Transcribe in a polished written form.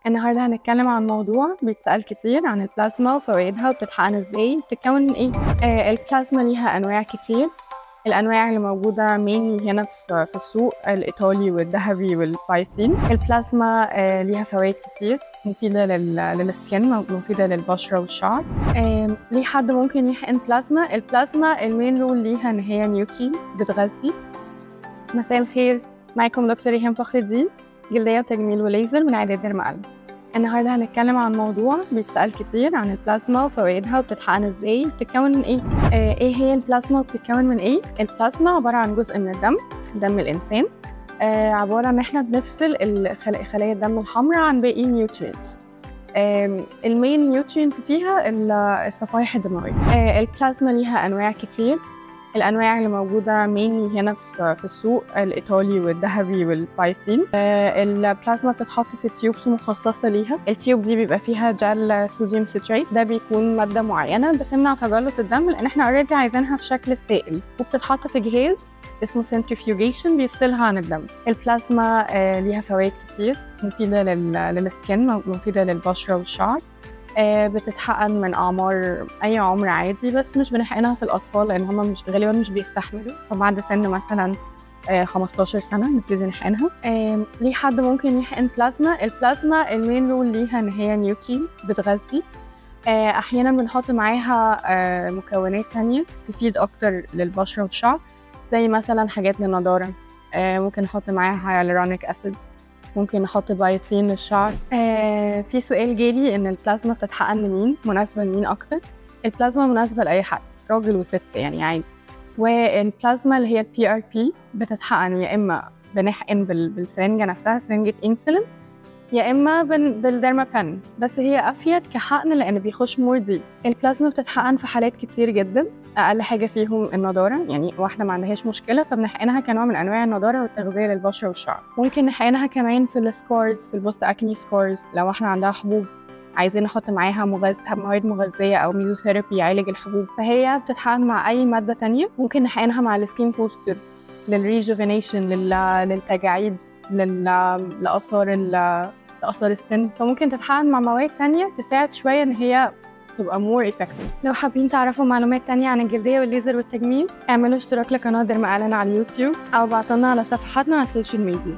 النهارده هنتكلم عن موضوع بيتسأل كتير عن البلازما وفوائدها وبتتحقن ازاي وبتتكون من ايه. البلازما ليها انواع كتير. الانواع اللي موجوده mainly هنا في السوق الايطالي والذهبي والبايتين. البلازما ليها فوائد كتير مفيده للسكين، مفيده للبشره والشعر. ليه حد ممكن يحقن بلازما؟ البلازما المين رول ليها ان هي نيوترين بتغذي. مساء الخير، معاكم دكتور ريهام فخر الدين، جلدية وتجميل وليزر من عيادة درمقلب. النهارده هنتكلم عن موضوع بيتسأل كتير عن البلازما وفوائدها وبتتحقن ازاي وبتتكون من ايه. ايه هي البلازما وبتتكون من ايه؟ البلازما عبارة عن جزء من دم الإنسان. عبارة عن احنا بنفصل خلايا الدم الحمراء عن باقي النيوترينتس. المين نيوترينت فيها الصفائح الدموية. البلازما ليها أنواع كتير. الأنواع اللي موجودة mainly هنا في السوق الإيطالي والذهبي والبايتين. البلازما بتتحط في تيوبس مخصصة ليها. التيوب دي بيبقى فيها جل صوديوم سيتريت، ده بيكون مادة معينة بتمنع تجلط الدم لأن احنا اوريدي عايزينها في شكل سائل، وبتتحط في جهاز اسمه centrifugation بيفصلها عن الدم. البلازما ليها فوائد كتير مفيدة للسكين، مفيدة للبشرة والشعر. بتتحقن من أي عمر عادي، بس مش بنحقنها في الأطفال لأن هم غالبا مش بيستحملوا، فبعد سن مثلا 15 سنة نبتدي نحقنها. ليه حد ممكن يحقن بلازما؟ البلازما المين رول ليها إن هي نيوترين بتغذي. أحيانا بنحط معاها مكونات تانية تفيد أكتر للبشرة والشعر، زي مثلا حاجات للنضارة. ممكن نحط معاها هيالورونيك أسيد، ممكن نحط بايوتين للشعر. في سؤال جالي ان البلازما بتتحقن لمين، مناسبه لمين اكتر؟ البلازما مناسبه لاي حد، راجل وست يعني عادي. والبلازما اللي هي البي ار بي بتتحقن يا اما بنحقن بالسرنجه نفسها، سرنجه انسولين، يا اما بالديرما بن، بس هي افيد كحقن لان بيخش مور ديب. البلازما بتتحقن في حالات كتير جدا، اقل حاجه فيهم النضاره، يعني واحده ما عندهاش مشكله فبنحقنها كنوع من انواع النضاره والتغذيه للبشره والشعر. ممكن نحقنها كمان في السكارز، في البوست اكني سكارز، لو احنا عندها حبوب عايزين نحط معاها مواد مغذيه او ميزوثيرابي يعالج الحبوب، فهي بتتحقن مع اي ماده تانية. ممكن نحقنها مع السكين بوستر للريجوفينيشن، للتجاعيد، لآثار السن، فممكن تتحقن مع مواد تانية تساعد شوية إن هي تبقى more effective. لو حابين تعرفوا معلومات تانية عن الجلدية والليزر والتجميل، اعملوا اشتراك لقناة درمقلب على اليوتيوب أو بعتولنا على صفحاتنا على السوشيال ميديا.